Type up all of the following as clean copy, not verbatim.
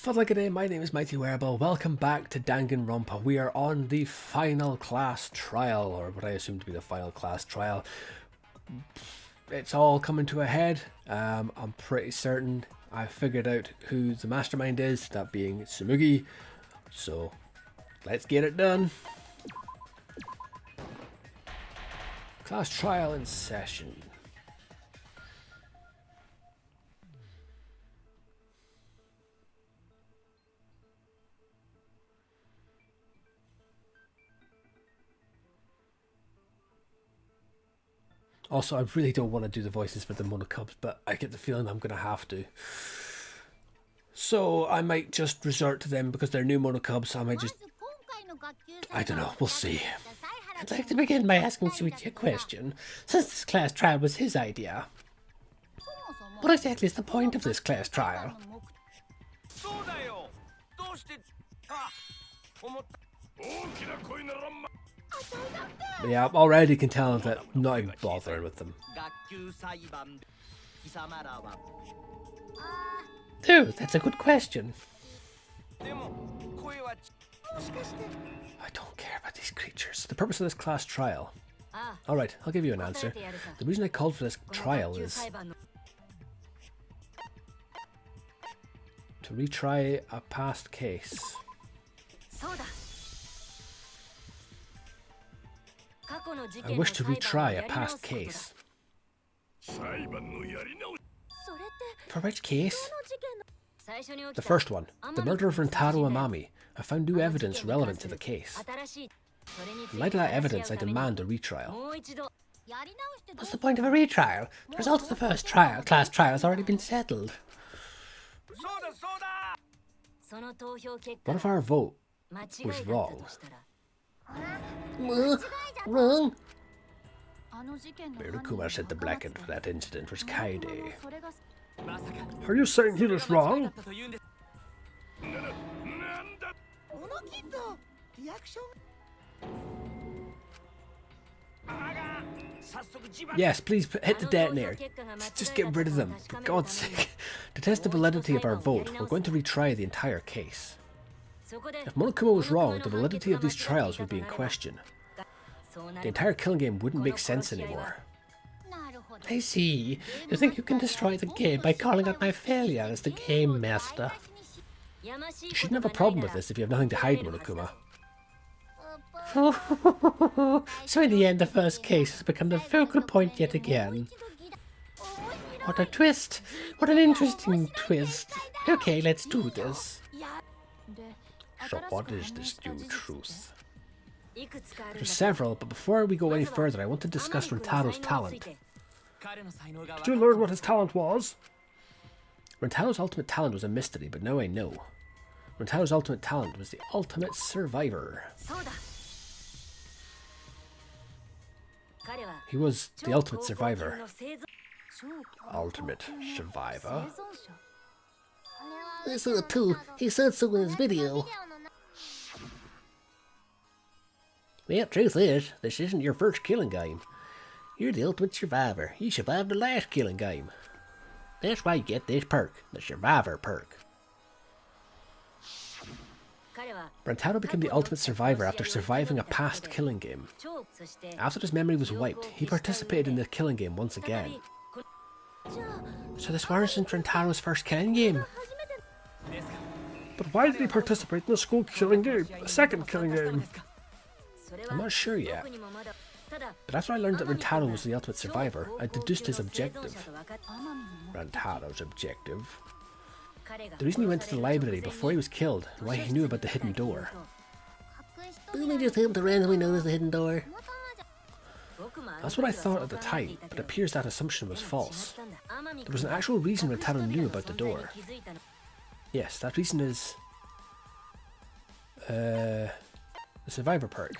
Fudligaday, my name is Mighty Wereball. Welcome back to Danganronpa. We are on the final class trial, or what I assume to be the final class trial. It's all coming to a head. I'm pretty certain I figured out who the mastermind is, that being Tsumugi. So, let's get it done. Class trial in session. Also, I really don't want to do the voices for the Monokumas, but I get the feeling I'm going to have to. So I might just resort to them because they're new Monokumas. I don't know, we'll see. I'd like to begin by asking Shuichi a question, since this class trial was his idea. What exactly is the point of this class trial? Yeah, I already can tell that I'm not even bothering with them. Dude, that's a good question. I don't care about these creatures. The purpose of this class trial. Alright, I'll give you an answer. The reason I called for this trial is to retry a past case. I wish to retry a past case. For which case? The first one, the murder of Rentaro Amami. I found new evidence relevant to the case. In light of that evidence, I demand a retrial. What's the point of a retrial? The result of the first class trial has already been settled. What if our vote was wrong? Wrong? Monokuma said the blackened for that incident was Kaide. Are you saying he was wrong? Yes, please hit the detonator. Just get rid of them, for God's sake. To test the validity of our vote, we're going to retry the entire case. If Monokuma was wrong, the validity of these trials would be in question. The entire killing game wouldn't make sense anymore. I see. You think you can destroy the game by calling out my failure as the game master. You shouldn't have a problem with this if you have nothing to hide, Monokuma. So in the end, the first case has become the focal point yet again. What a twist! What an interesting twist. Okay, let's do this. So what is this new truth? There's several, but before we go any further, I want to discuss Rentaro's talent. Did you learn what his talent was? Rentaro's ultimate talent was a mystery, but now I know. Rentaro's ultimate talent was the ultimate survivor. He was the ultimate survivor. Ultimate survivor? I saw it too. He said so in his video. Well, truth is, this isn't your first killing game. You're the ultimate survivor. You survived the last killing game. That's why you get this perk, the survivor perk. Rentaro became the ultimate survivor after surviving a past killing game. After his memory was wiped, he participated in the killing game once again. So this wasn't Rentaro's first killing game? But why did he participate in the school killing game, a second killing game? I'm not sure yet. But after I learned that Rentaro was the ultimate survivor, I deduced his objective. Rentaro's objective? The reason he went to the library before he was killed, and why he knew about the hidden door. Didn't he just happen to randomly notice the hidden door? That's what I thought at the time, but it appears that assumption was false. There was an actual reason Rentaro knew about the door. Yes, that reason is... the survivor perk.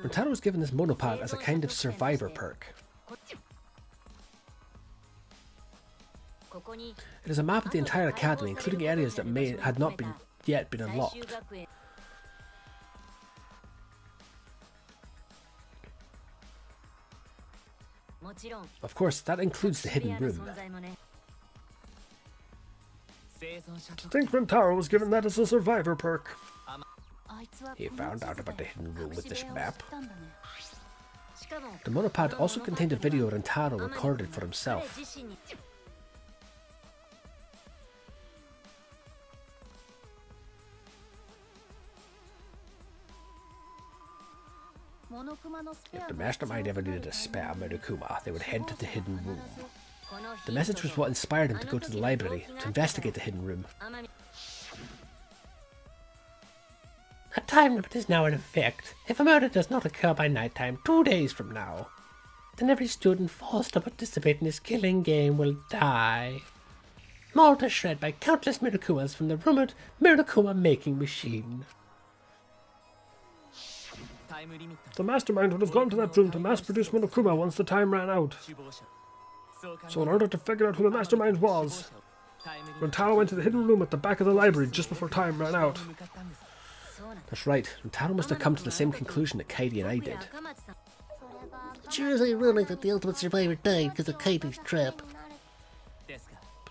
Rentaro was given this monopod as a kind of survivor perk. It is a map of the entire academy, including areas that had not yet been unlocked. Of course, that includes the hidden room. To think Rentaro was given that as a survivor perk. He found out about the hidden room with this map. The monopad also contained a video Rentaro recorded for himself. If the mastermind ever needed a spare Monokuma, they would head to the hidden room. The message was what inspired him to go to the library to investigate the hidden room. A time limit is now in effect. If a murder does not occur by nighttime 2 days from now, then every student forced to participate in this killing game will die. Mauled to shred by countless Monokumas from the rumored Monokuma making machine. The mastermind would have gone to that room to mass-produce Monokuma once the time ran out. So in order to figure out who the mastermind was, Rentaro went to the hidden room at the back of the library just before time ran out. That's right, Rentaro must have come to the same conclusion that Kaidi and I did. It sure is ironic that the ultimate survivor died because of Kaidi's trap. But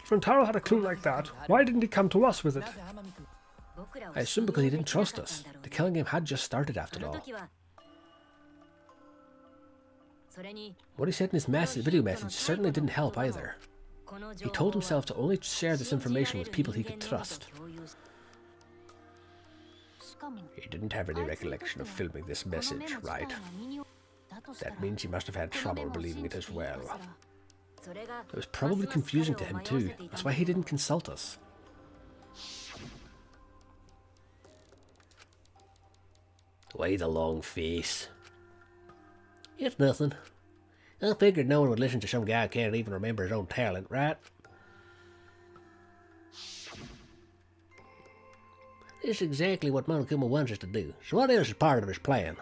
if Rentaro had a clue like that, why didn't he come to us with it? I assume because he didn't trust us. The killing game had just started after all. What he said in his video message certainly didn't help either. He told himself to only share this information with people he could trust. He didn't have any recollection of filming this message, right? That means he must have had trouble believing it as well. It was probably confusing to him too. That's why he didn't consult us. Why the long face? It's nothing. I figured no one would listen to some guy who can't even remember his own talent, right? This is exactly what Monokuma wants us to do. So what else is part of his plan?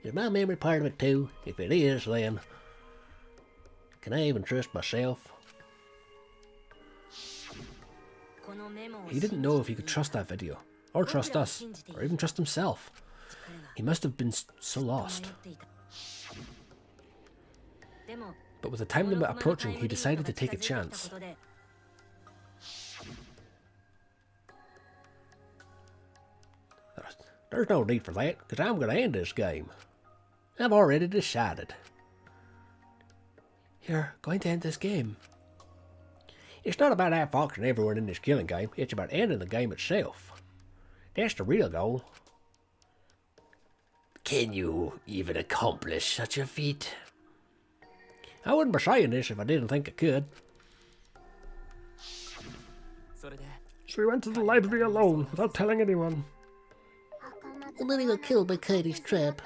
Is my memory part of it too? If it is, then... can I even trust myself? He didn't know if he could trust that video, or trust us, or even trust himself. He must have been so lost. But with the time limit approaching, he decided to take a chance. There's no need for that, because I'm going to end this game. I've already decided. You're going to end this game? It's not about outfoxing everyone in this killing game, it's about ending the game itself. That's the real goal. Can you even accomplish such a feat? I wouldn't be saying this if I didn't think I could. So he went to the library alone, without telling anyone. And then he got killed by Kaidi's trap.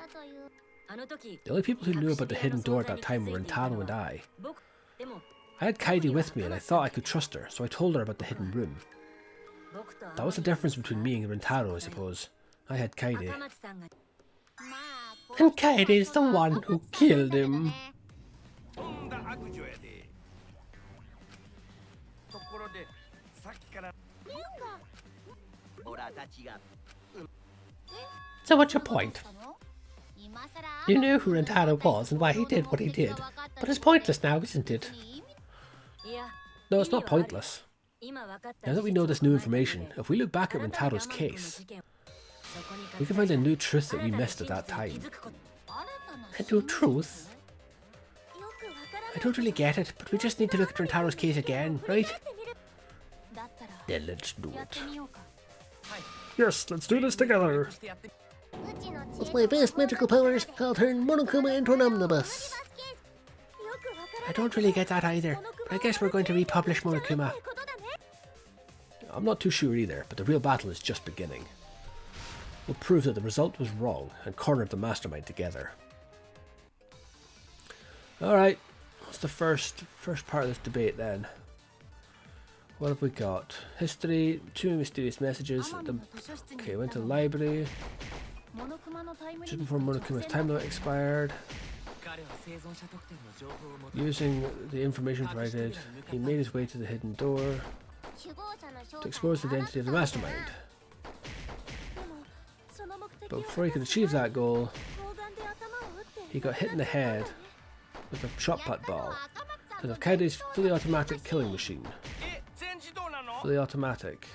The only people who knew about the hidden door at that time were Rentaro and I. I had Kaidi with me and I thought I could trust her, so I told her about the hidden room. That was the difference between me and Rentaro, I suppose. I had Kaidi. And Kaidi's the one who killed him. So what's your point? You knew who Rentaro was and why he did what he did, but it's pointless now, isn't it? No, it's not pointless. Now that we know this new information, if we look back at Rentaro's case, we can find a new truth that we missed at that time. A new truth? I don't really get it, but we just need to look at Rentaro's case again, right? Then let's do it. Yes, let's do this together. With my vast magical powers, I'll turn Monokuma into an omnibus. I don't really get that either, but I guess we're going to republish Monokuma. I'm not too sure either, but the real battle is just beginning. We'll prove that the result was wrong and corner the mastermind together. Alright, what's the first part of this debate then? What have we got? History, 2 mysterious messages. Okay, went to the library. Just before Monokuma's time limit expired. Using the information provided, he made his way to the hidden door to expose the identity of the mastermind. But before he could achieve that goal, he got hit in the head with a shot put ball. Because of Kaide's fully automatic killing machine. Fully automatic.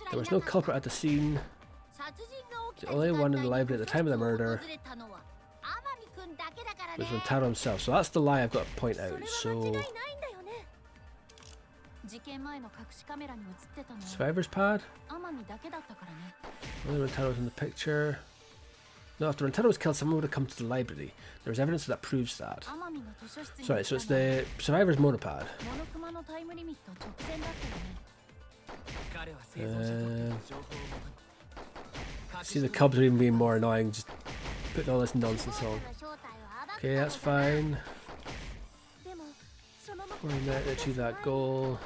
There was no culprit at the scene. The only one in the library at the time of the murder was Rentaro himself. So that's the lie I've got to point out. So survivor's pad? Only Rentaro's in the picture. No, after Rentaro was killed, someone would have come to the library. There's evidence that proves that. Sorry, so it's the survivor's monopad. See, the Cubs are even being more annoying, just putting all this nonsense on. Okay, that's fine. Before we met to achieve that goal.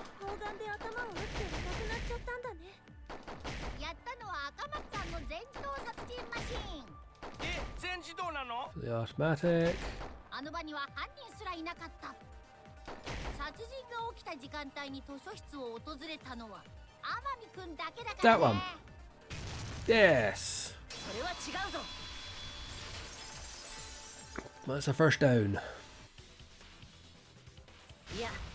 The automatic. That one. Yes. That's a first down.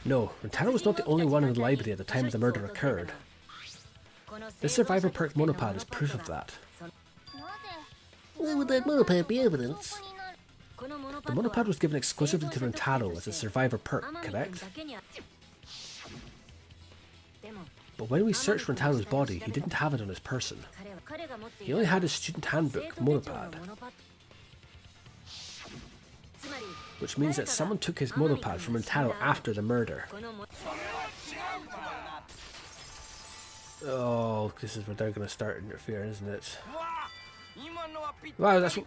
No, Rentaro was not the only one in the library at the time the murder occurred. This survivor perk monopad is proof of that. Why would that monopad be evidence? The monopad was given exclusively to Rentaro as a survivor perk, correct? But when we searched Rentaro's body, he didn't have it on his person. He only had his student handbook, monopad. Which means that someone took his monopad from Rentaro after the murder. Oh, this is where they're going to start interfering, isn't it? Wow, that's...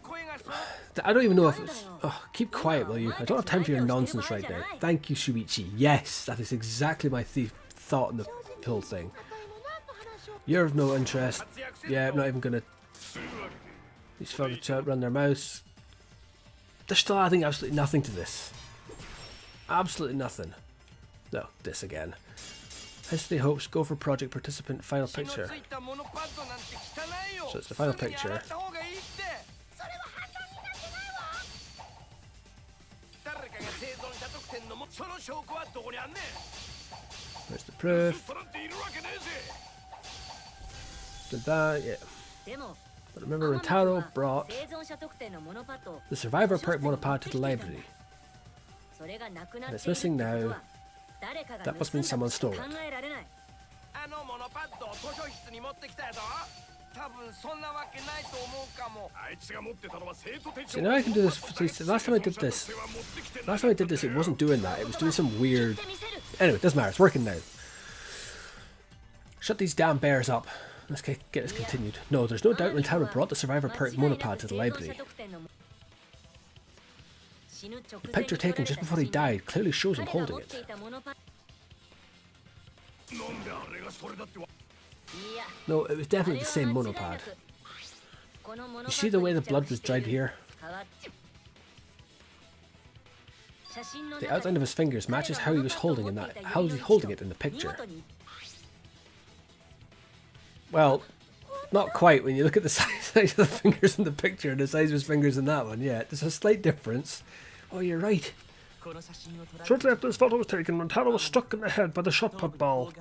I don't even know if it's... Oh, keep quiet, will you? I don't have time for your nonsense right now. Thank you, Shuichi. Yes, that is exactly my thought in the whole thing. You're of no interest. Yeah, I'm not even going to... These folks run their mouths. They're still adding absolutely nothing to this. Absolutely nothing. No, this again. History hopes go for project participant final picture. So it's the final picture. There's the proof. Did that, yeah. But remember, Rentaro brought the survivor perk monopad to the library. And it's missing now. That must mean someone stole it. See, now I can do this. See, last time I did this, it wasn't doing that. It was doing some weird... Anyway, it doesn't matter. It's working now. Shut these damn bears up. Let's get this continued. No, there's no doubt Rentaro brought the survivor perk monopad to the library. The picture taken just before he died clearly shows him holding it. No, it was definitely the same monopad. You see the way the blood was dried here? The outline of his fingers matches how he was holding it in the picture. Well, not quite when you look at the size of the fingers in the picture and the size of his fingers in that one. Yeah, there's a slight difference. Oh, you're right. Shortly after this photo was taken, Rentaro was struck in the head by the shot put ball.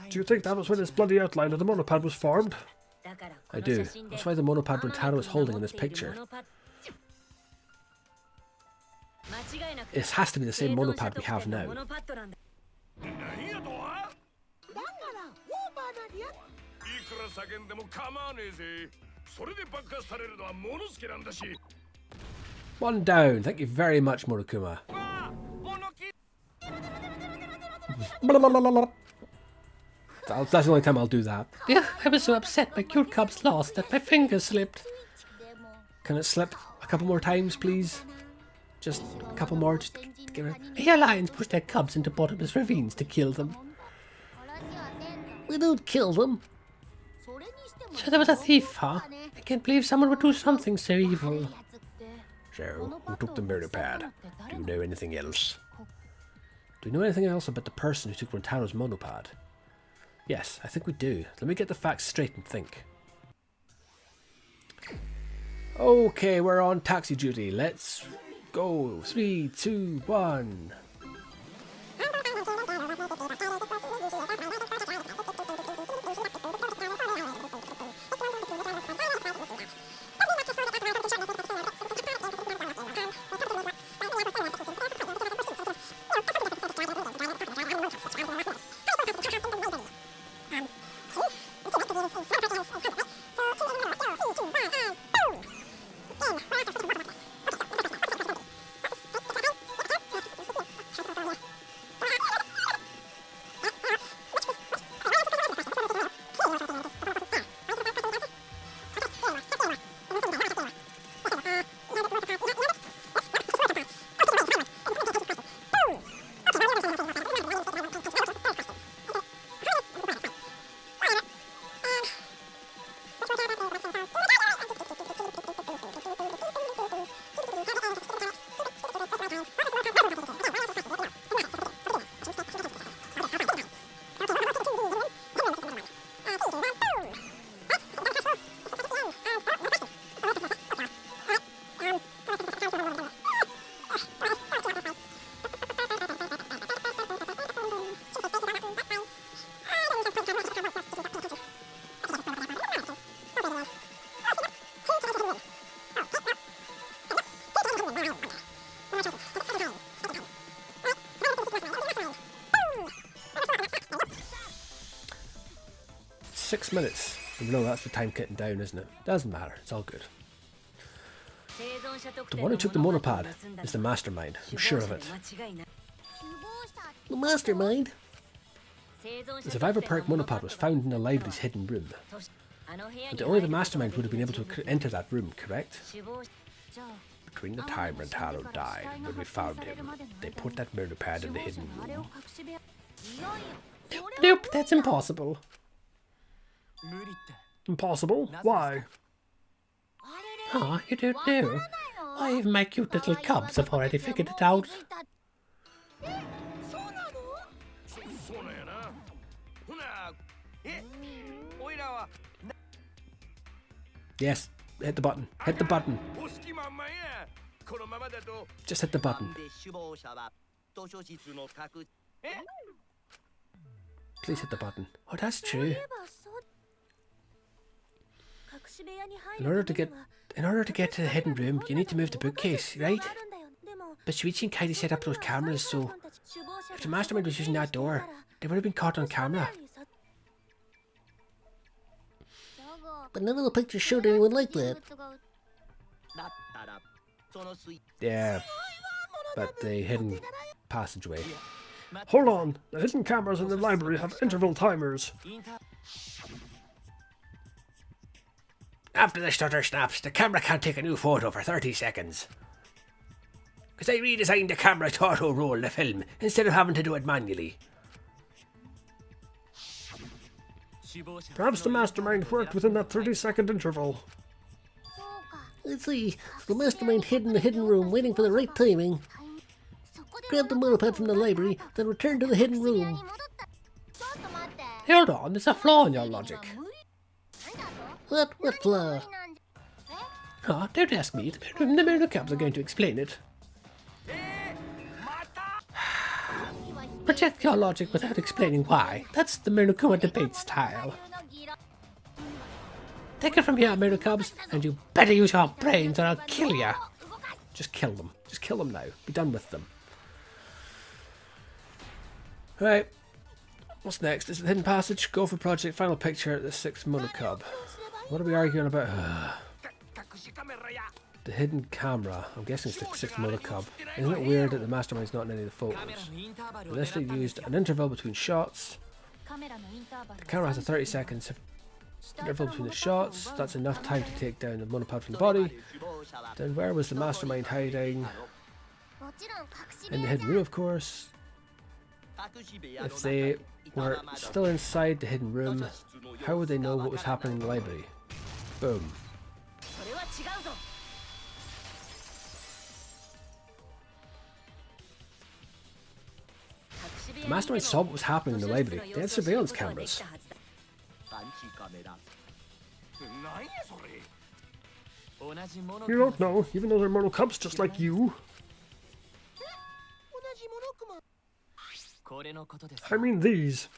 Do you think that was when this bloody outline of the monopad was formed? I do. That's why the monopad Rentaro is holding in this picture. It has to be the same monopad we have now. One down. Thank you very much, Monokuma. That's the only time I'll do that. Yeah, I was so upset my cute cubs lost that my finger slipped. Can it slip a couple more times, please? Just a couple more. Just give it. Here lions push their cubs into bottomless ravines to kill them. We don't kill them. So there was a thief, huh? I can't believe someone would do something so evil. So, who took the murder pad? Do you know anything else? Do you know anything else about the person who took Rentaro's monopad? Yes, I think we do. Let me get the facts straight and think. Okay, we're on taxi duty. Let's Go. 3, 2, 1. Six minutes. No, that's the time cutting down, isn't it? Doesn't matter. It's all good. The one who took the monopod is the mastermind. I'm sure of it. The mastermind? The survivor perk monopod was found in the library's hidden room. But only the mastermind would have been able to enter that room, correct? Between the time Rentaro died and when we found him, they put that monopod in the hidden room. Nope, that's impossible. Impossible? Why? Oh, you don't know. Why, even my cute little cubs have already figured it out. Yes, hit the button. Hit the button. Just hit the button. Please hit the button. Oh, that's true. In order to get to the hidden room, you need to move the bookcase, right? But Shuichi and Kaidi set up those cameras, so if the mastermind was using that door, they would have been caught on camera. But none of the pictures showed anyone like that. Yeah, but the hidden passageway. Hold on. The hidden cameras in the library have interval timers. After the shutter snaps, the camera can't take a new photo for 30 seconds. Because I redesigned the camera to auto-roll the film instead of having to do it manually. Perhaps the mastermind worked within that 30-second interval. Let's see. The mastermind hid in the hidden room, waiting for the right timing. Grabbed the monopod from the library, then returned to the hidden room. Hold on, there's a flaw in your logic. What? What flaw? Oh, don't ask me. The Monokumas are going to explain it. Project your logic without explaining why. That's the Monokuma debate style. Take it from here, Monokumas, and you better use your brains or I'll kill ya. Just kill them. Just kill them now. Be done with them. Right. What's next? Is it the hidden passage? Go for project. Final picture at the SIX Monokumas. What are we arguing about? The hidden camera. I'm guessing it's the SIX Monokumas. Isn't it weird that the mastermind's not in any of the photos? Unless they used an interval between shots. The camera has a 30 seconds interval between the shots. That's enough time to take down the monopod from the body. Then where was the mastermind hiding? In the hidden room, of course. If they were still inside the hidden room, how would they know what was happening in the library? Boom. The mastermind saw what was happening in the library. They had surveillance cameras. You don't know, even though they're Monokumas just like you. I mean these.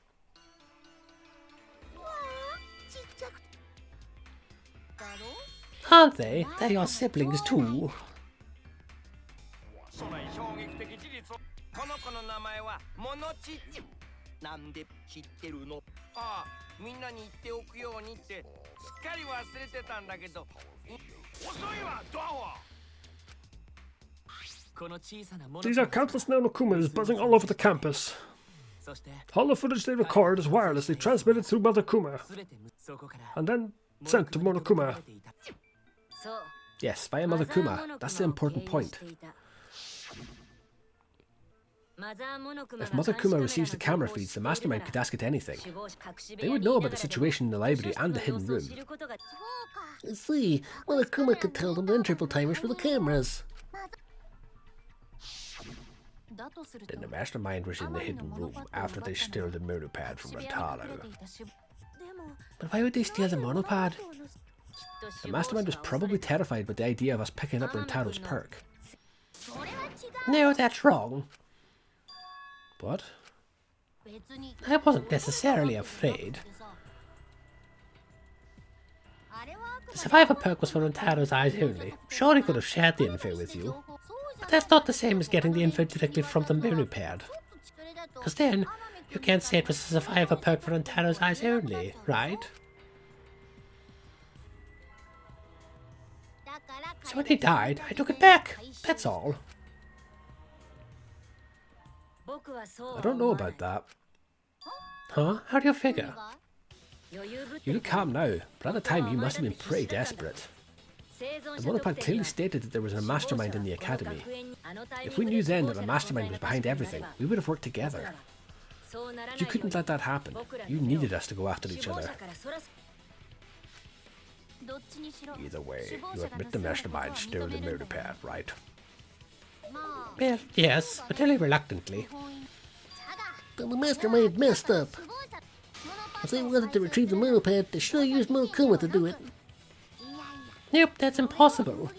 Aren't they? They're your siblings too. These are countless Monokumas buzzing all over the campus. All the footage they record is wirelessly transmitted through Monokuma, and then sent to Monokuma. Yes, via Monokuma. That's the important point. If Monokuma receives the camera feeds, the mastermind could ask it anything. They would know about the situation in the library and the hidden room. I see, Monokuma could tell them the interval timers for the cameras. Then the mastermind was in the hidden room after they stole the monopad from Retrial. But why would they steal the monopad? The mastermind was probably terrified by the idea of us picking up Rentaro's perk. No, that's wrong. What? I wasn't necessarily afraid. The survivor perk was for Rentaro's eyes only. Sure, he could have shared the info with you. But that's not the same as getting the info directly from the monopad. Because then, you can't say it was a survivor perk for Rentaro's eyes only, right? So when he died, I took it back. That's all. I don't know about that. Huh? How do you figure? You look calm now, but at the time you must have been pretty desperate. The monopad clearly stated that there was a mastermind in the academy. If we knew then that a mastermind was behind everything, we would have worked together. You couldn't let that happen. You needed us to go after each other. Either way, you admit the mastermind stole the monopad, right? Well, yes, but only reluctantly. But the mastermind messed up. If they wanted to retrieve the monopad, they should have used Monokuma to do it. Nope, that's impossible.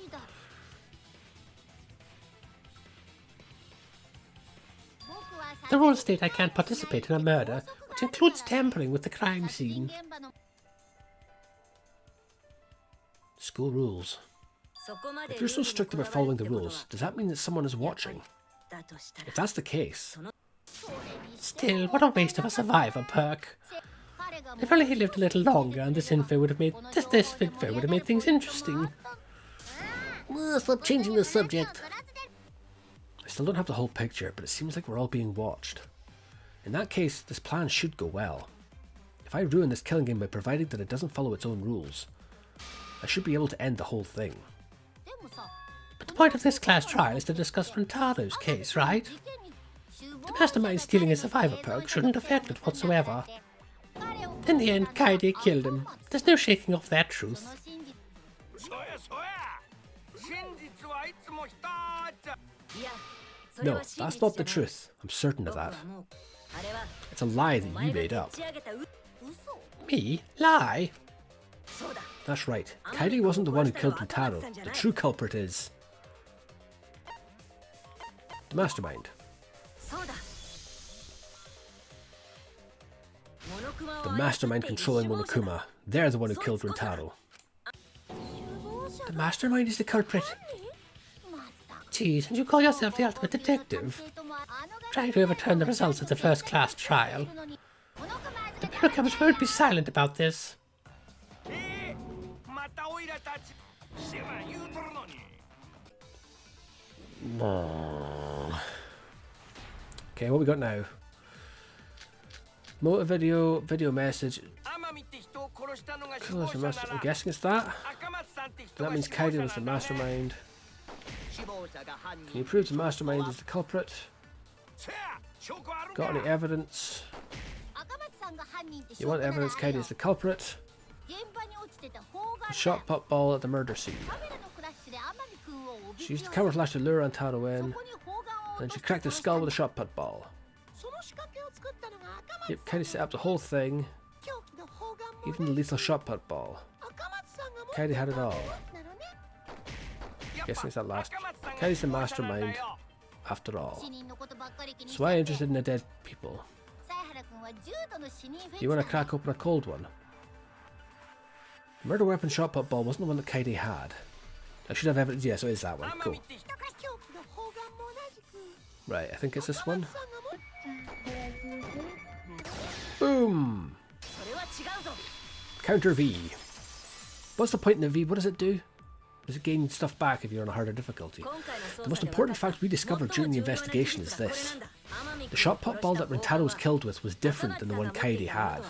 The rules state I can't participate in a murder, which includes tampering with the crime scene. School rules. If you're so strict about following the rules, does that mean that someone is watching? If that's the case... Still, what a waste of a survivor perk. If only he lived a little longer and this info would have made things interesting. Stop changing the subject. I still don't have the whole picture, but it seems like we're all being watched. In that case, this plan should go well. If I ruin this killing game by providing that it doesn't follow its own rules, I should be able to end the whole thing. But the point of this class trial is to discuss Rentaro's case, right? The mastermind stealing his survivor perk shouldn't affect it whatsoever. In the end, Kaede killed him. There's no shaking off that truth. No, that's not the truth. I'm certain of that. It's a lie that you made up. Me? Lie? That's right. Kaede wasn't the one who killed Rentaro. The true culprit is... the mastermind. The mastermind controlling Monokuma. They're the one who killed Rentaro. The mastermind is the culprit. Geez, and you call yourself the ultimate detective? Trying to overturn the results of the first class trial. The Monokumas won't be silent about this. Okay, what we got now? Motor video message. I'm guessing it's that. That means Kaede was the mastermind. Can you prove the mastermind is the culprit? Got any evidence? You want evidence Kaede is the culprit? The shot pop ball at the murder scene. She used the camera flash to lure Rentaro in. Then she cracked his skull with a shot put ball. Yep, Kaede set up the whole thing. Even the lethal shot put ball. Kaede had it all. Guessing it's that last. Kaide's the mastermind. after all. So why are you interested in the dead people? You want to crack open a cold one? Murder weapon shot put ball wasn't the one that Kaede had. I should have evidence. Yeah, so it is that one. Cool. Right, I think it's this one. Boom! Counter V. What's the point in the V? What does it do? Does it gain stuff back if you're on a harder difficulty? The most important fact we discovered during the investigation is this. The shot put ball that Rentaro was killed with was different than the one Kaede had.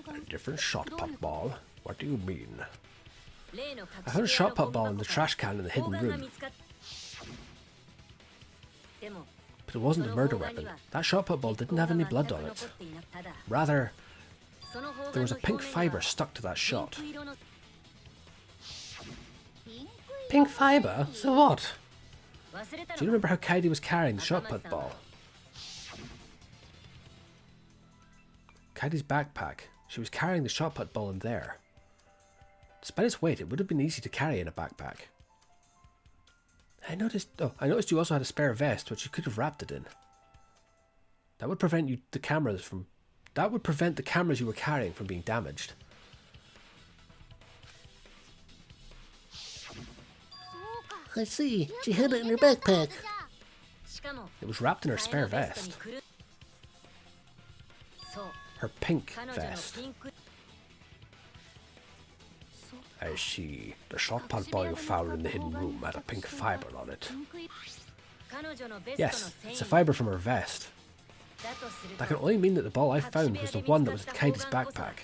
A different shot put ball? What do you mean? I found a shot put ball in the trash can in the hidden room. But it wasn't a murder weapon. That shot put ball didn't have any blood on it. Rather, there was a pink fibre stuck to that shot. Pink fibre? So what? Do you remember how Kaede was carrying the shot put ball? Kaide's backpack. She was carrying the shot put ball in there. Despite its weight, it would have been easy to carry in a backpack. I noticed you also had a spare vest, which you could have wrapped it in. That would prevent the cameras you were carrying from being damaged. I see. She had it in her backpack. It was wrapped in her spare vest. Her pink vest. I see. The shot put ball you found in the hidden room had a pink fibre on it. Yes, it's a fibre from her vest. That can only mean that the ball I found was the one that was in Kaide's backpack.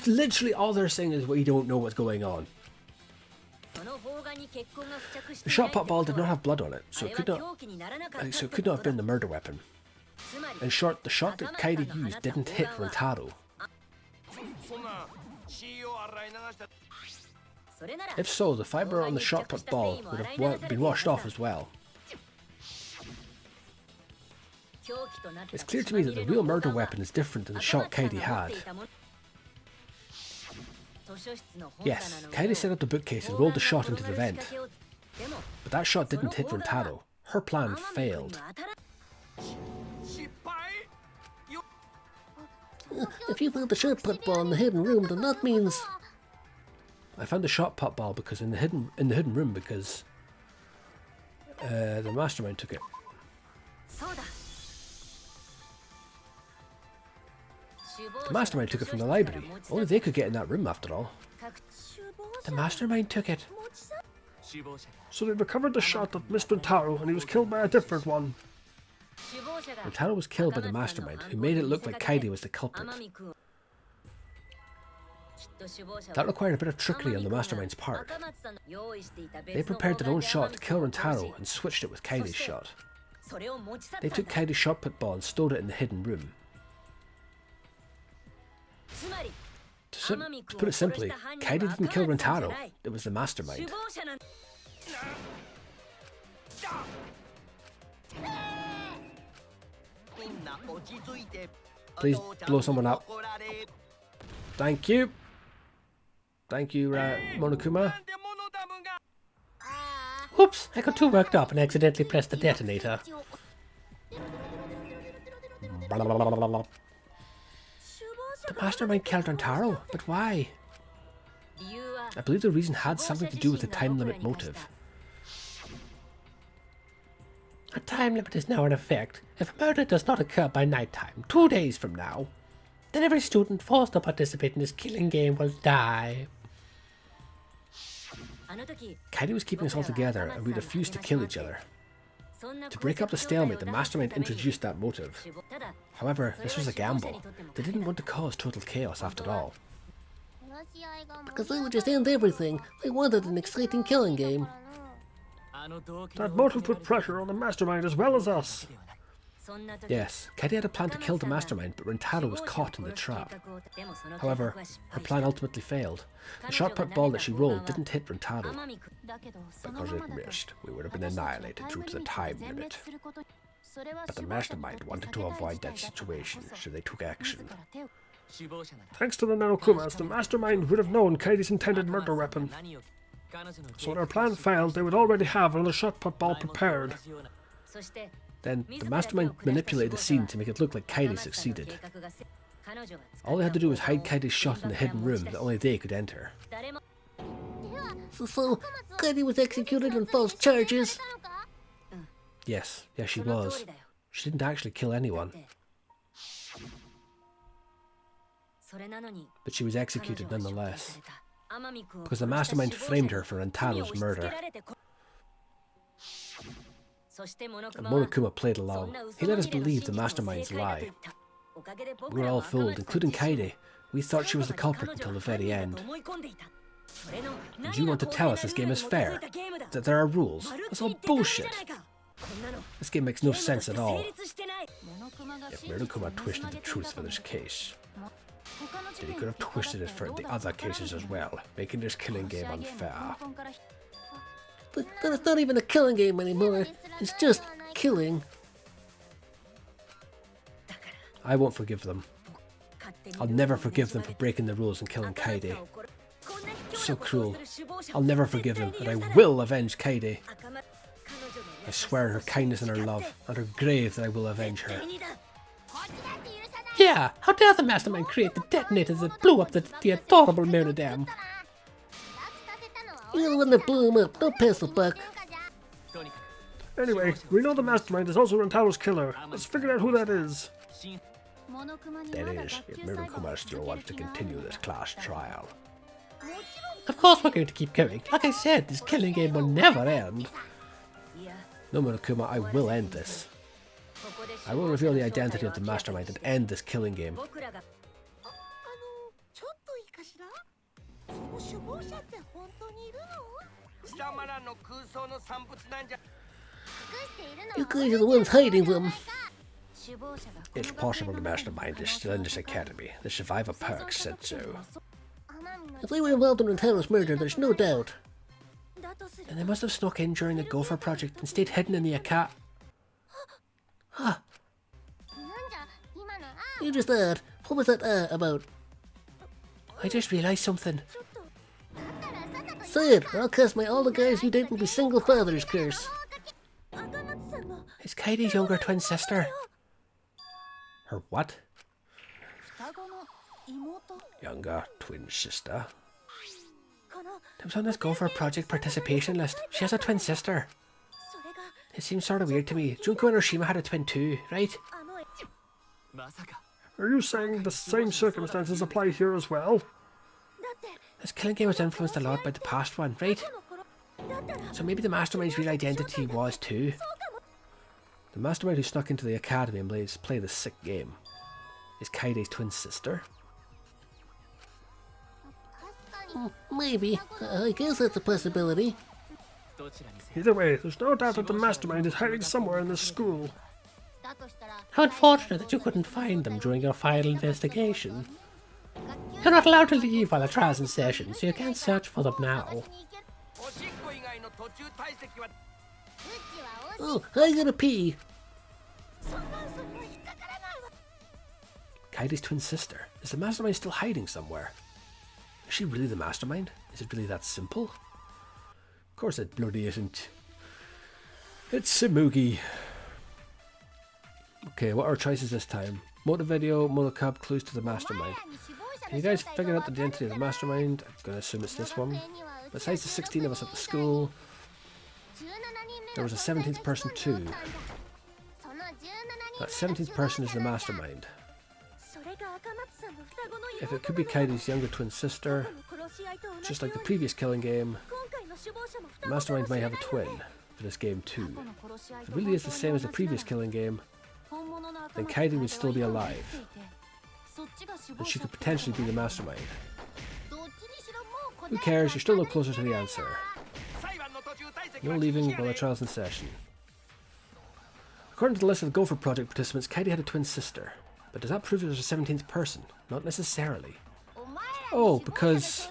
Literally all they're saying is we don't know what's going on. The shot put ball did not have blood on it, so it could not have been the murder weapon. In short, the shot that Kaede used didn't hit Rentaro. If so, the fibre on the shot put ball would have been washed off as well. It's clear to me that the real murder weapon is different than the shot Kaede had. Yes, Kaede set up the bookcase and rolled the shot into the vent. But that shot didn't hit Rentaro. Her plan failed. If you found the shot put ball in the hidden room, then that means... I found the shot put ball because in the hidden room because the mastermind took it. The mastermind took it from the library. Only they could get in that room after all. The mastermind took it. So they recovered the shot that missed Rentaro, and he was killed by a different one. Rentaro was killed by the mastermind, who made it look like Kaede was the culprit. That required a bit of trickery on the mastermind's part. They prepared their own shot to kill Rentaro and switched it with Kaide's shot. They took Kaide's shot put ball and stowed it in the hidden room. To put it simply, Kaede didn't kill Rentaro, it was the mastermind. Please blow someone up. Thank you. Thank you, Monokuma. Whoops, I got too worked up and accidentally pressed the detonator. The mastermind killed Rentaro, but why? I believe the reason had something to do with the time limit motive. A time limit is now in effect. If a murder does not occur by nighttime, 2 days from now, then every student forced to participate in this killing game will die. Kaede was keeping us all together and we refused to kill each other. To break up the stalemate, the mastermind introduced that motive. However, this was a gamble. They didn't want to cause total chaos after all. Because they would just end everything. They wanted an exciting killing game. That motive put pressure on the mastermind as well as us. Yes, Kaede had a plan to kill the mastermind, but Rentaro was caught in the trap. However, her plan ultimately failed. The shot put ball that she rolled didn't hit Rentaro. Because it missed, we would have been annihilated due to the time limit. But the mastermind wanted to avoid that situation, so they took action. Thanks to the Nanokumas, the mastermind would have known Kaidi's intended murder weapon. So when our plan failed, they would already have another shot put ball prepared. Then the mastermind manipulated the scene to make it look like Kaidi succeeded. All they had to do was hide Kaidi's shot in the hidden room that only they could enter. So Kaidi was executed on false charges. Yes, she was. She didn't actually kill anyone. But she was executed nonetheless. Because the mastermind framed her for Rantaro's murder. And Monokuma played along. He let us believe the mastermind's lie. We were all fooled, including Kaidi. We thought she was the culprit until the very end. And you want to tell us this game is fair? That there are rules? That's all bullshit. This game makes no sense at all. If Monokuma twisted the truth for this case, then he could have twisted it for the other cases as well, making this killing game unfair. But it's not even a killing game anymore. It's just killing. I won't forgive them. I'll never forgive them for breaking the rules and killing Kaidi. So cruel. I'll never forgive them, but I will avenge Kaidi. I swear on her kindness and her love, and her grave that I will avenge her. Yeah, how dare the mastermind create the detonators that blew up the adorable Meridam? You're the one that blew him up. Don't pass the buck. Anyway, we know the mastermind is also Rantaro's killer. Let's figure out who that is. That is, if Monokuma still wants to continue this class trial. Of course we're going to keep going. Like I said, this killing game will never end. No, Monokuma, I will end this. I will reveal the identity of the mastermind and end this killing game. You guys are the ones hiding them. It's possible the mastermind is still in this academy. The survivor perks said so. If they were involved in Rantaro's murder, there's no doubt. And they must have snuck in during the Gopher project and stayed hidden in the academy. Huh. You just what was that about? I just realised something. Say it, or I'll cast my all the guys you date will be single fathers curse. It's Kaidi's younger twin sister. Her what? Younger twin sister? It was on this Gopher project participation list. She has a twin sister. It seems sort of weird to me. Junko and Oshima had a twin too, right? Are you saying the same circumstances apply here as well? This killing game was influenced a lot by the past one, right? So maybe the mastermind's real identity was too. The mastermind who snuck into the academy and play the sick game is Kaidi's twin sister. Maybe. I guess that's a possibility. Either way, there's no doubt that the mastermind is hiding somewhere in this school. How unfortunate that you couldn't find them during your final investigation. You're not allowed to leave while the trial's in session, so you can't search for them now. Oh, I gotta pee. Kaidi's twin sister. Is the mastermind still hiding somewhere? Is she really the mastermind? Is it really that simple? Of course it bloody isn't. It's Simugi. Okay, what are our choices this time? Motive video, monocap, clues to the mastermind. Can you guys figure out the identity of the mastermind? I'm gonna assume it's this one. Besides the 16 of us at the school, there was a 17th person too. That 17th person is the mastermind. If it could be Kaidi's younger twin sister, just like the previous killing game, the mastermind might have a twin for this game too. If it really is the same as the previous killing game, then Kaidi would still be alive, and she could potentially be the mastermind. Who cares, you're still no closer to the answer. No leaving while the trial's in session. According to the list of the Gopher Project participants, Kaidi had a twin sister. But does that prove there's a 17th person? Not necessarily. Oh, because...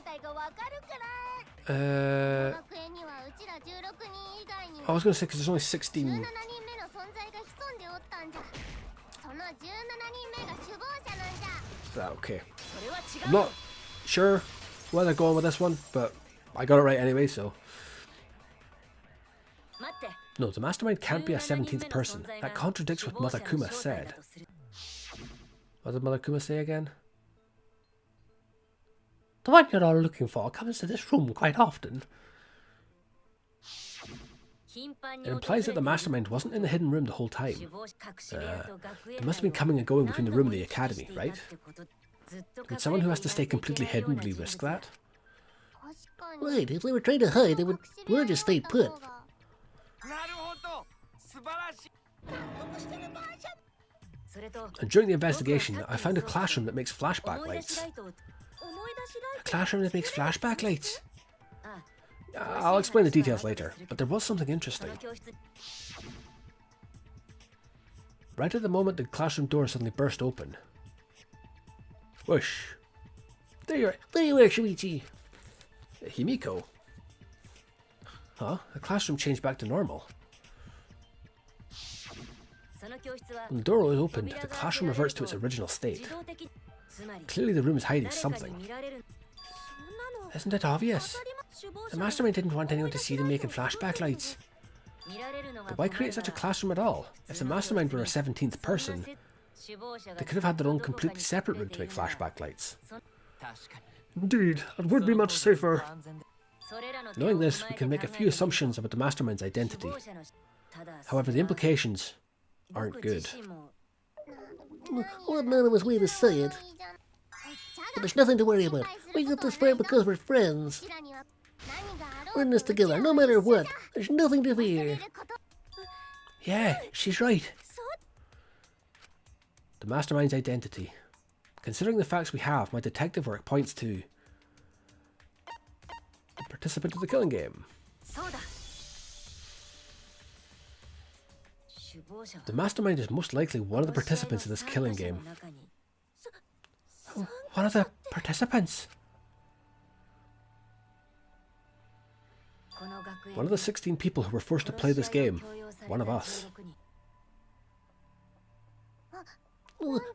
I was going to say because there's only 16... Okay. I'm not sure where they're going with this one, but I got it right anyway, so... No, the mastermind can't be a 17th person. That contradicts what Mother Kuma said. What did Mother Kuma say again? The one you're all looking for comes to this room quite often. It implies that the mastermind wasn't in the hidden room the whole time. They must have been coming and going between the room and the academy, right? Could someone who has to stay completely hidden really risk that? Right, if they were trying to hide, they would just stay put. And during the investigation, I found a classroom that makes flashback lights. A classroom that makes flashback lights? I'll explain the details later, but there was something interesting. Right at the moment the classroom door suddenly burst open. Whoosh. There you are, Shuichi. Himiko. Huh? The classroom changed back to normal. When the door was opened, the classroom reverts to its original state. Clearly the room is hiding something. Isn't it obvious? The mastermind didn't want anyone to see them making flashback lights. But why create such a classroom at all? If the mastermind were a 17th person, they could have had their own completely separate room to make flashback lights. Indeed, it would be much safer. Knowing this, we can make a few assumptions about the mastermind's identity. However, the implications aren't good. What an anonymous way to say it. But there's nothing to worry about. We got this far because we're friends. We're in this together, no matter what. There's nothing to fear. Yeah, she's right. The mastermind's identity. Considering the facts we have, my detective work points to a participant of the killing game. The mastermind is most likely one of the participants in this killing game. One of the participants? One of the 16 people who were forced to play this game. One of us.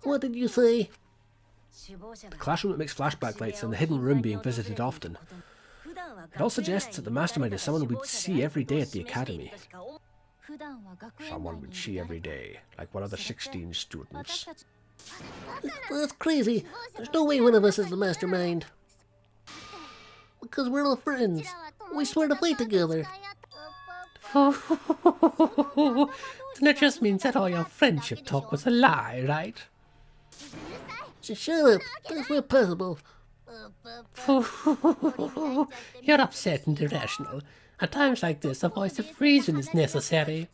What did you say? The classroom that makes flashback lights and the hidden room being visited often. It all suggests that the mastermind is someone we'd see every day at the academy. Someone we'd see every day, like one of the 16 students. That's crazy. There's no way one of us is the mastermind. Because we're all friends. We swear to fight together. Then it just means that all your friendship talk was a lie, right? Just shut up. That's not possible. You're upset and irrational. At times like this, a voice of reason is necessary.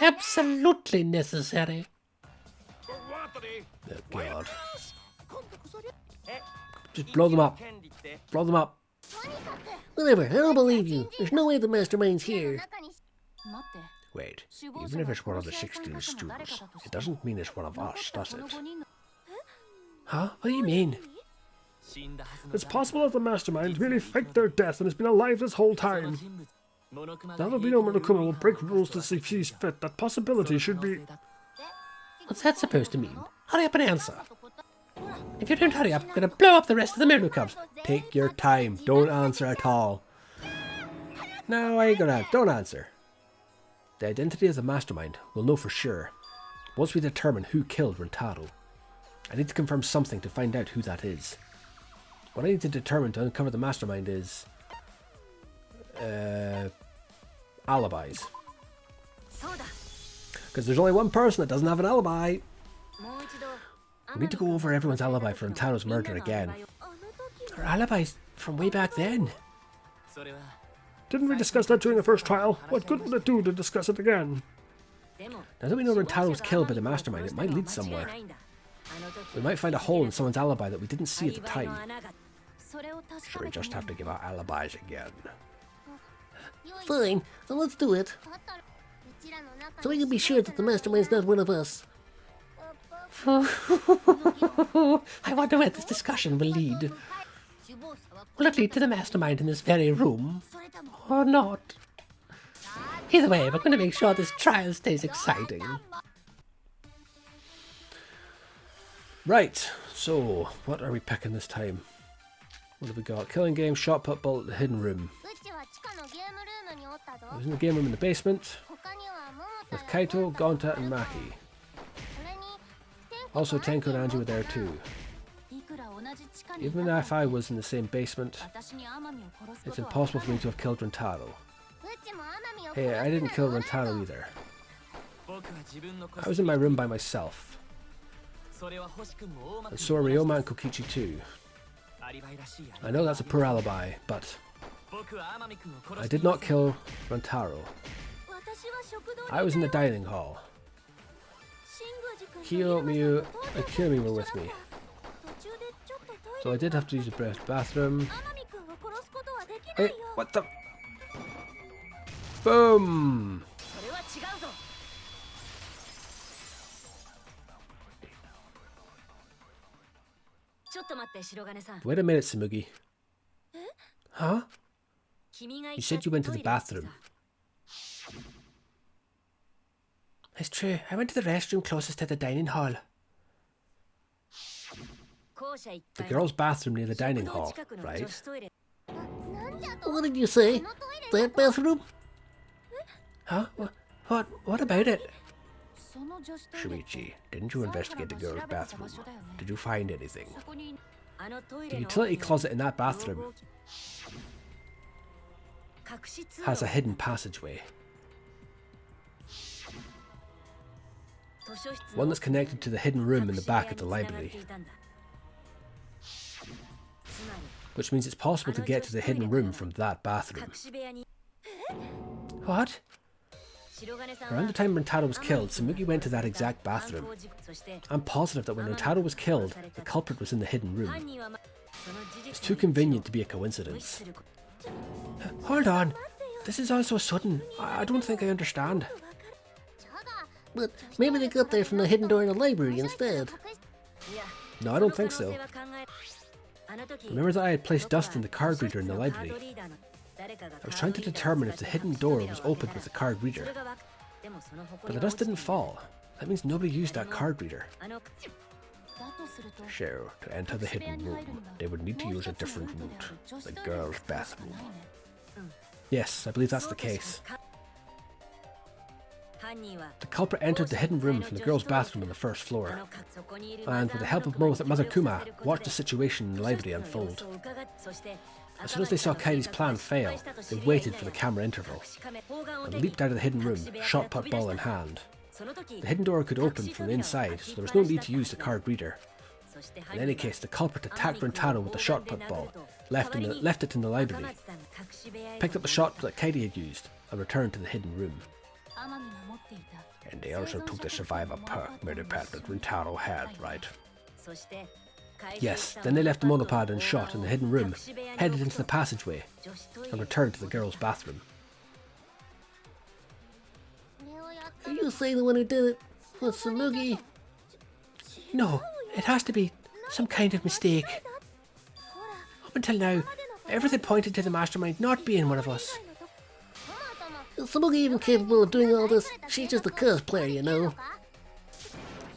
Absolutely necessary. Oh God. Just blow them up. Blow them up. Whatever, I don't believe you. There's no way the mastermind's here. Wait, even if it's one of the 16 students, it doesn't mean it's one of us, does it? Huh? What do you mean? It's possible that the mastermind really faked their death and has been alive this whole time. Now that we know Monokuma will break rules to see if she's fit, that possibility should be... What's that supposed to mean? Hurry up and answer. If you don't hurry up, I'm gonna blow up the rest of the Monokumas. Take your time. Don't answer at all. No, I ain't gonna. Don't answer. The identity of the mastermind we'll know for sure once we determine who killed Rentaro. I need to confirm something to find out who that is. What I need to determine to uncover the mastermind is... alibis. Because there's only one person that doesn't have an alibi. We need to go over everyone's alibi for Rentaro's murder again. Our alibis from way back then. Didn't we discuss that during the first trial? What good would it do to discuss it again? Now that we know Rentaro was killed by the mastermind, it might lead somewhere. We might find a hole in someone's alibi that we didn't see at the time. Sure, we just have to give out alibis again. Fine, then let's do it. So we can be sure that the mastermind's not one of us. I wonder where this discussion will lead. Will it lead to the mastermind in this very room? Or not? Either way, we're going to make sure this trial stays exciting. Right, so what are we picking this time? What have we got? Killing game, shot put, bullet, the hidden room. I was in the game room in the basement with Kaito, Gonta, and Maki. Also, Tenko and Angie were there too. Even if I was in the same basement, it's impossible for me to have killed Rentaro. Hey, I didn't kill Rentaro either. I was in my room by myself. And so are Ryoma and Kokichi too. I know that's a poor alibi, but I did not kill Rentaro. I was in the dining hall. Kyo, Miyu, and Kirimi were with me. So I did have to use the bathroom. Hey, what the? Boom! Wait a minute, Tsumugi. Huh? You said you went to the bathroom. It's true. I went to the restroom closest to the dining hall. The girls' bathroom near the dining hall, right? What did you say? That bathroom? Huh? What about it? Shuichi, didn't you investigate the girls' bathroom? Did you find anything? The utility closet in that bathroom has a hidden passageway. One that's connected to the hidden room in the back of the library. Which means it's possible to get to the hidden room from that bathroom. What? Around the time Rentaro was killed, Tsumugi went to that exact bathroom. I'm positive that when Rentaro was killed, the culprit was in the hidden room. It's too convenient to be a coincidence. Hold on. This is all so sudden. I don't think I understand. But maybe they got there from the hidden door in the library instead. No, I don't think so. Remember that I had placed dust in the card reader in the library? I was trying to determine if the hidden door was opened with the card reader. But the dust didn't fall. That means nobody used that card reader. So, to enter the hidden room, they would need to use a different route. The girls' bathroom. Yes, I believe that's the case. The culprit entered the hidden room from the girls' bathroom on the first floor, and with the help of Mother Kuma, watched the situation in the library unfold. As soon as they saw Kairi's plan fail, they waited for the camera interval, and leaped out of the hidden room, shot put ball in hand. The hidden door could open from the inside, so there was no need to use the card reader. In any case, the culprit attacked Rentaro with the shot put ball, left it in the library, picked up the shot that Kairi had used, and returned to the hidden room. And they also took the survivor perk monopad that Rentaro had, right? Yes, then they left the monopad and shot in the hidden room, headed into the passageway, and returned to the girls' bathroom. Are you saying the one who did it was Tsumugi? No, it has to be some kind of mistake. Up until now, everything pointed to the mastermind not being one of us. Is Tsumugi even capable of doing all this? She's just a cosplayer, you know.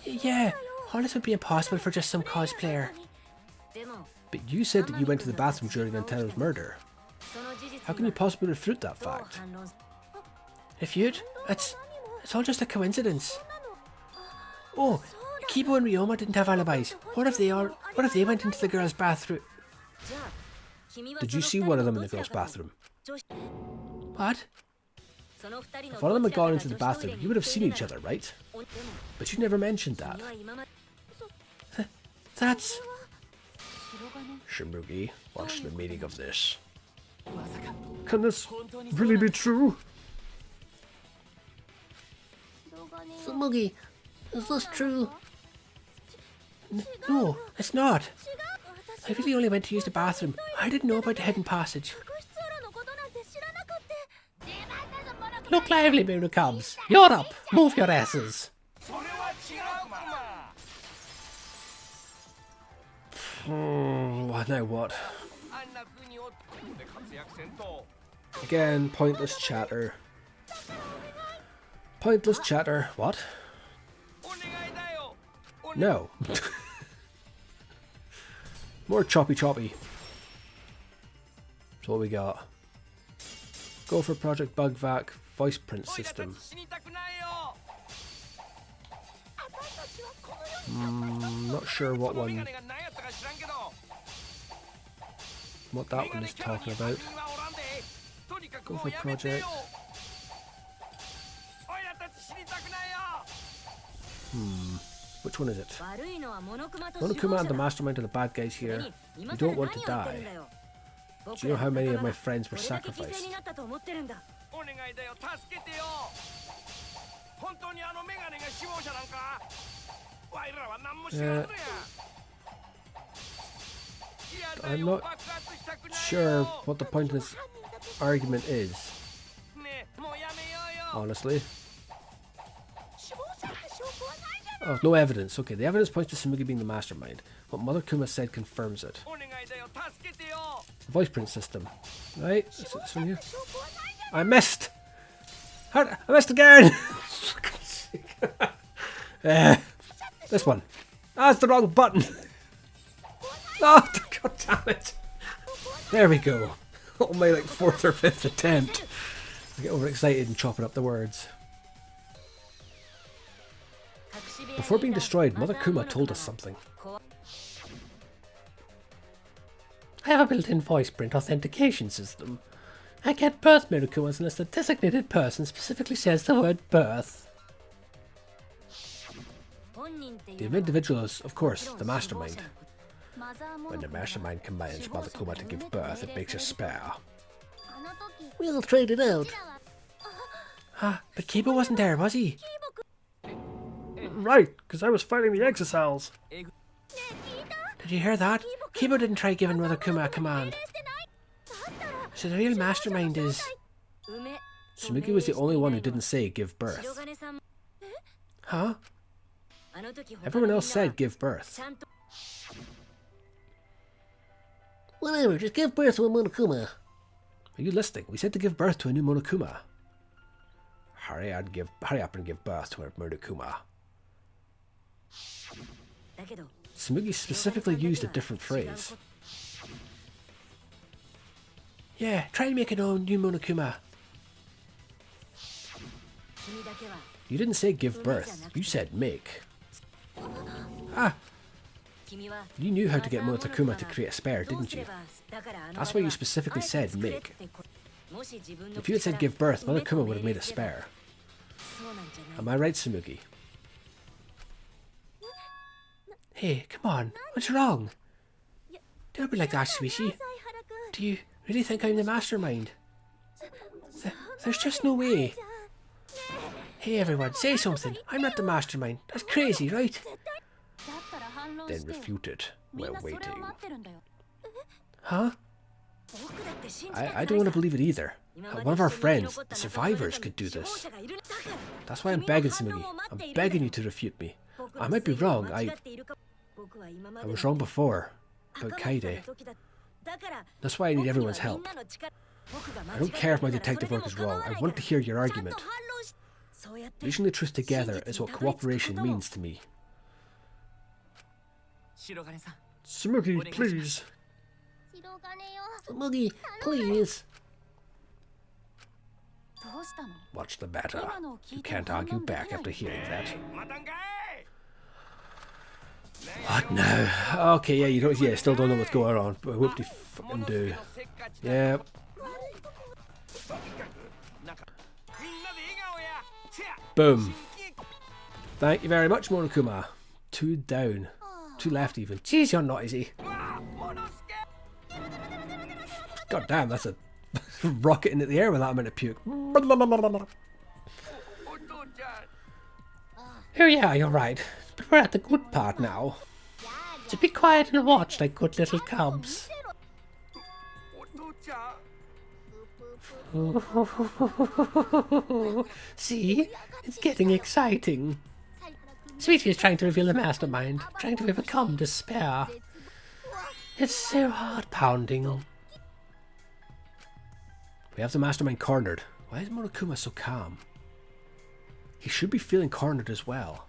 Yeah, all this would be impossible for just some cosplayer. But you said that you went to the bathroom during Rentaro's murder. How can you possibly refute that fact? Refute? It's all just a coincidence. Oh, Kibo and Ryoma didn't have alibis. What if they went into the girls' bathroom? Did you see one of them in the girls' bathroom? What? If one of them had gone into the bathroom, you would have seen each other, right? But you never mentioned that. That's... Tsumugi, what's the meaning of this? Can this really be true? Tsumugi, is this true? No, it's not. I really only went to use the bathroom. I didn't know about the hidden passage. Look lively, Monokumas. You're up. Move your asses. Now what? Again, pointless chatter. Pointless chatter. What? No. More choppy choppy. So what we got? Go for Project Bugvac voice print system. Not sure what that one is talking about. Go for Project. Which one is it? Monokuma and the mastermind are the bad guys here. You don't want to die. Do you know how many of my friends were sacrificed? I'm not sure what the point of this argument is, honestly. Oh, no evidence. Okay, the evidence points to Tsumugi being the mastermind. What Mother Kuma said confirms it. Voice print system. Right? Is it this one here? I missed! I missed again! This one. Ah, it's the wrong button! Oh, god damn it! There we go. On my like 4th or 5th attempt. I get overexcited and chopping up the words. Before being destroyed, Mother Kuma told us something. I have a built-in voice print authentication system. I get birth Monokumas unless the designated person specifically says the word birth. The individual is, of course, the mastermind. When the mastermind commands Mother Kuma to give birth, it makes a spare. We'll trade it out. Ah, but Kiba wasn't there, was he? Right, because I was fighting the Exisals. Did you hear that? Kiba didn't try giving Mother Kuma a command. So the real mastermind is... Tsumugi was the only one who didn't say give birth. Huh? Everyone else said give birth. Whatever, just give birth to a Monokuma. Are you listening? We said to give birth to a new Monokuma. Hurry up and give birth to a Monokuma. Tsumugi specifically used a different phrase. Yeah, try and make a new Monokuma. You didn't say give birth. You said make. Ah! You knew how to get Monokuma to create a spare, didn't you? That's why you specifically said make. If you had said give birth, Monokuma would have made a spare. Am I right, Tsumugi? Hey, come on, what's wrong? Don't be like that, sweetie. Do you really think I'm the mastermind? There's just no way. Hey everyone, say something. I'm not the mastermind. That's crazy, right? Then refute it. We're waiting. Huh? I don't want to believe it either. One of our friends, the survivors, could do this. That's why I'm begging Tsumugi. I'm begging you to refute me. I might be wrong. I was wrong before about Kaide. That's why I need everyone's help. I don't care if my detective work is wrong. I want to hear your argument. Reaching the truth together is what cooperation means to me. Tsumugi, please. Tsumugi, please. What's the matter? You can't argue back after hearing that. What now? Okay, yeah, you don't. Yeah, still don't know what's going on, but whoop de fucking do. Yeah. Boom. Thank you very much, Monokuma. 2 down. 2 left even. Jeez, you're not easy. God damn, that's a rocket into the air with that amount of puke. Oh yeah, you're right. But we're at the good part now. So be quiet and watch like good little cubs. See? It's getting exciting. Sweetie is trying to reveal the mastermind, trying to overcome despair. It's so heart-pounding. We have the mastermind cornered. Why is Monokuma so calm? He should be feeling cornered as well.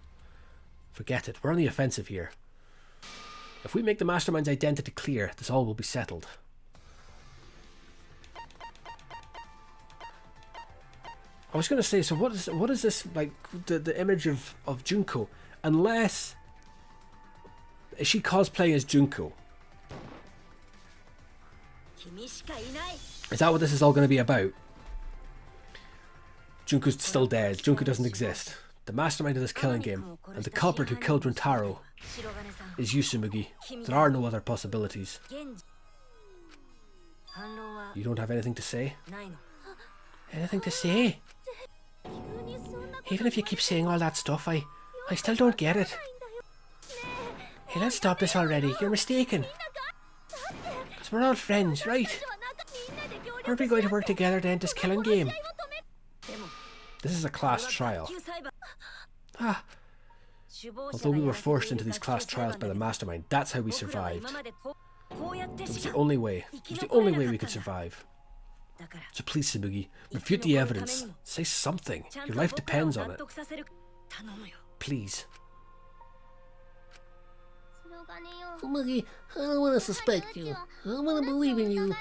Forget it. We're on the offensive here. If we make the mastermind's identity clear, this all will be settled. I was going to say, so what is this, like, the image of Junko? Unless... Is she cosplaying as Junko? Is that what this is all going to be about? Junko's still dead. Junko doesn't exist. The mastermind of this killing game, and the culprit who killed Rintaro, is Yusumugi. There are no other possibilities. You don't have anything to say? Anything to say? Even if you keep saying all that stuff, I still don't get it. Hey, let's stop this already. You're mistaken. Because we're all friends, right? Aren't we going to work together to end this killing game? This is a class trial. Although we were forced into these class trials by the mastermind, that's how we survived. It was the only way. It was the only way we could survive. So please, Tsumugi, refute the evidence. Say something. Your life depends on it. Please. Tsumugi, I don't want to suspect you. I don't want to believe in you.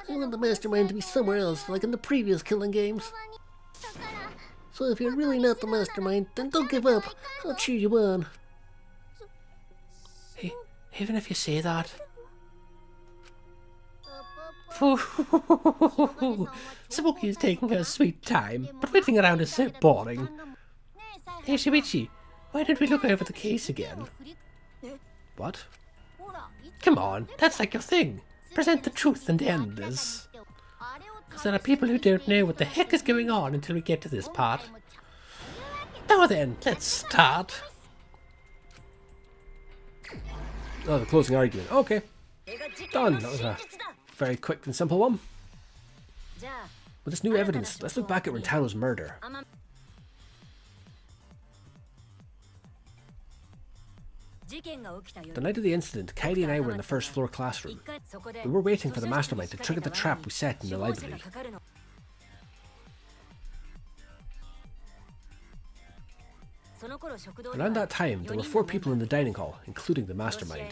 I want the mastermind to be somewhere else, like in the previous killing games. So if you're really not the mastermind, then don't give up. I'll cheer you on. Hey, even if you say that... Tsumugi is taking her sweet time, but waiting around is so boring. Hey Shimichi, why don't we look over the case again? What? Come on, that's like your thing. Present the truth and end this. Because there are people who don't know what the heck is going on until we get to this part. Now then, let's start. Oh, the closing argument. Okay. Done. That was a very quick and simple one. With this new evidence, let's look back at Rintaro's murder. The night of the incident, Kairi and I were in the first floor classroom. We were waiting for the mastermind to trigger the trap we set in the library. Around that time, there were 4 people in the dining hall, including the mastermind.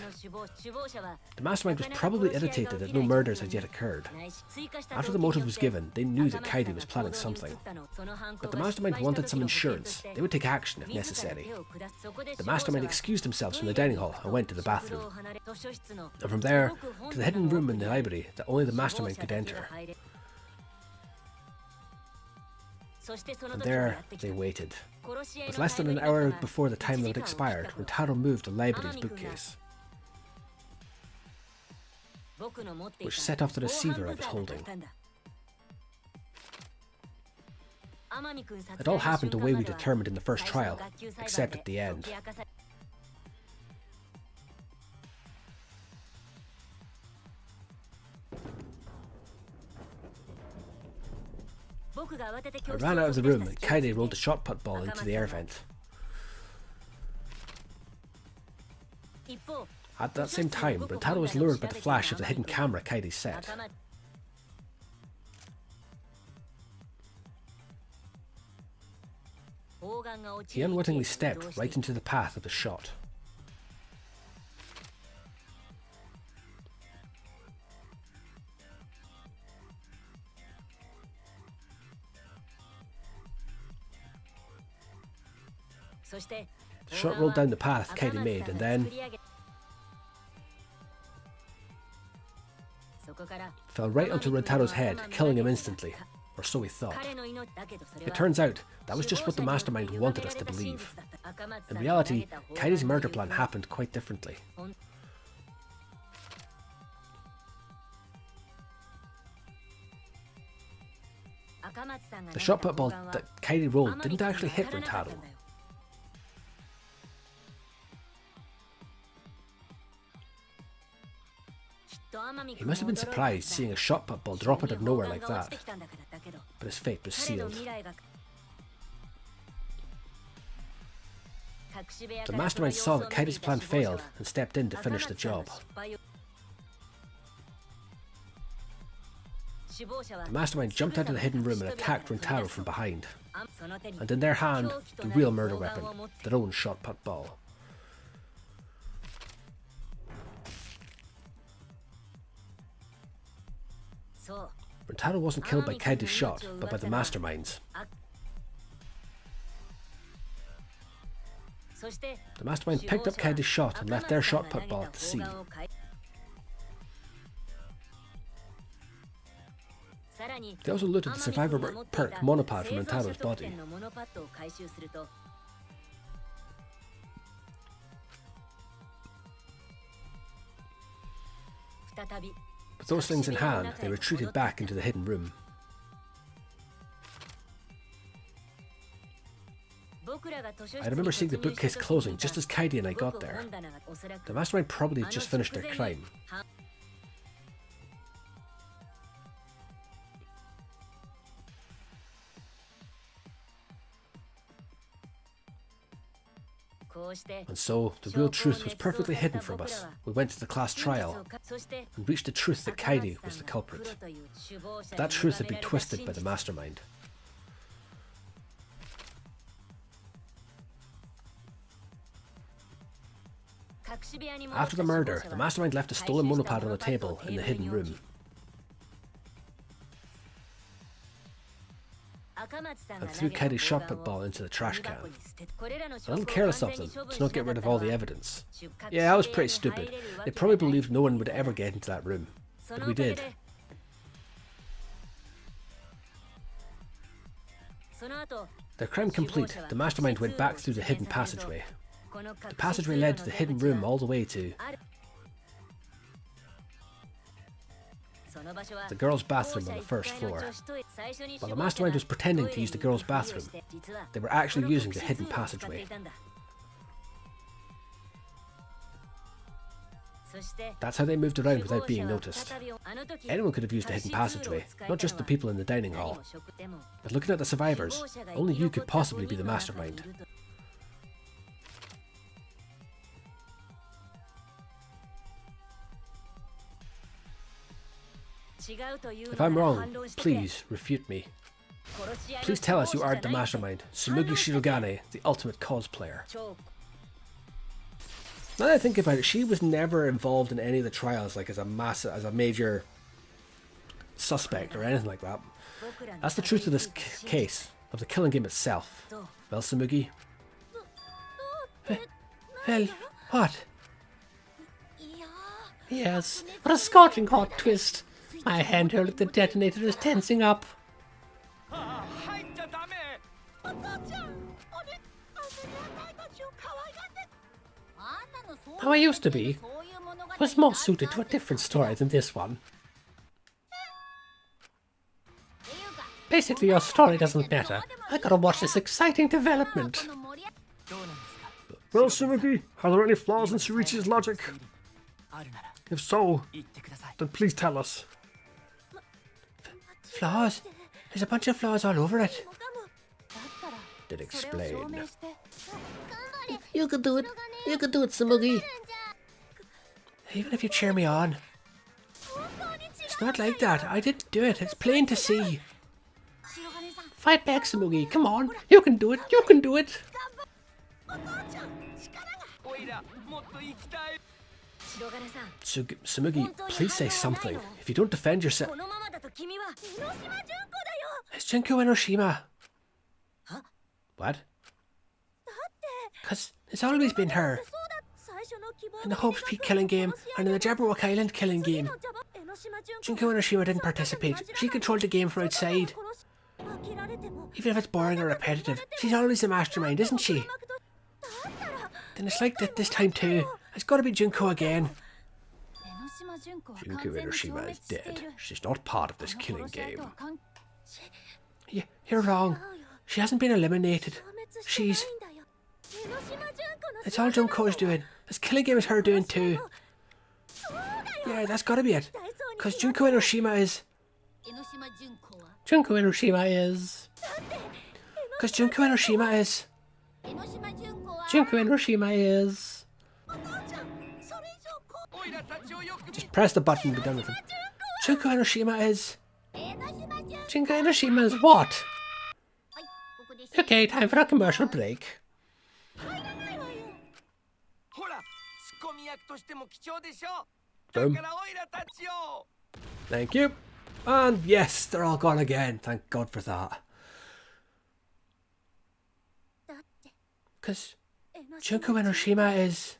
The mastermind was probably irritated that no murders had yet occurred. After the motive was given, they knew that Kairi was planning something. But the mastermind wanted some insurance. They would take action if necessary. The mastermind excused themselves from the dining hall and went to the bathroom. And from there, to the hidden room in the library that only the mastermind could enter. And there, they waited. With less than an hour before the time limit expired, Rintaro moved the library's bookcase, which set off the receiver I was holding. It all happened the way we determined in the first trial, except at the end. I ran out of the room and Kairi rolled a shot put ball into the air vent. At that same time, Rintaro was lured by the flash of the hidden camera Kairi set. He unwittingly stepped right into the path of the shot. The shot rolled down the path Kairi made and then fell right onto Rintaro's head, killing him instantly. Or so we thought. It turns out, that was just what the mastermind wanted us to believe. In reality, Kairi's murder plan happened quite differently. The shot put ball that Kairi rolled didn't actually hit Rintaro. He must have been surprised seeing a shot put ball drop out of nowhere like that, but his fate was sealed. The mastermind saw that Kairi's plan failed and stepped in to finish the job. The mastermind jumped out of the hidden room and attacked Rintaro from behind, and in their hand, the real murder weapon, their own shot put ball. Rentaro wasn't killed by Kaidi's shot, but by the masterminds. The mastermind picked up Kaidi's shot and left their shot put ball at the sea. They also looted the survivor perk monopod from Rentaro's body. With those things in hand, they retreated back into the hidden room. I remember seeing the bookcase closing just as Kaidi and I got there. The mastermind probably had just finished their crime. And so, the real truth was perfectly hidden from us. We went to the class trial and reached the truth that Kaidi was the culprit. But that truth had been twisted by the mastermind. After the murder, the mastermind left a stolen monopod on the table in the hidden room. And threw Kaidi's shot put ball into the trash can. A little careless of them to not get rid of all the evidence. Yeah, I was pretty stupid. They probably believed no one would ever get into that room. But we did. Their crime complete, the mastermind went back through the hidden passageway. The passageway led to the hidden room all the way to the girls' bathroom on the first floor. While the mastermind was pretending to use the girls' bathroom, they were actually using the hidden passageway. That's how they moved around without being noticed. Anyone could have used the hidden passageway, not just the people in the dining hall. But looking at the survivors, only you could possibly be the mastermind. If I'm wrong, please refute me. Please tell us you aren't the mastermind, Tsumugi Shirogane, the ultimate cosplayer. Now that I think about it, she was never involved in any of the trials, like as a major suspect or anything like that. That's the truth of this case, of the killing game itself. Well, Tsumugi? Well, what? Yes, what a scorching hot twist. My handhold at the detonator is tensing up. How I used to be was more suited to a different story than this one. Basically, your story doesn't matter. I gotta watch this exciting development. Well, Tsumugi, are there any flaws in Shuichi's logic? If so, then please tell us. Flaws? There's a bunch of flaws all over it. Did explain. You can do it. You can do it, Tsumugi. Even if you cheer me on. It's not like that. I didn't do it. It's plain to see. Fight back, Tsumugi. Come on. You can do it. You can do it. Tsumugi, please say something. If you don't defend yourself... It's Junko Enoshima. What? Because it's always been her. In the Hope's Peak killing game and in the Jabberwock Island killing game. Junko Enoshima didn't participate. She controlled the game from outside. Even if it's boring or repetitive, she's always the mastermind, isn't she? Then it's like that this time too. It's gotta be Junko again. Junko Enoshima is dead. She's not part of this killing game. You're wrong. She hasn't been eliminated. She's... It's all Junko's doing. This killing game is her doing too. Yeah, that's gotta be it. Because Junko Enoshima is... Junko Enoshima is... Because Junko Enoshima is... Junko Enoshima is... Just press the button and be done with it. Junko Enoshima is... Junko Enoshima is what? Okay, time for a commercial break. Boom. Thank you. And yes, they're all gone again. Thank God for that. Because Junko Enoshima is...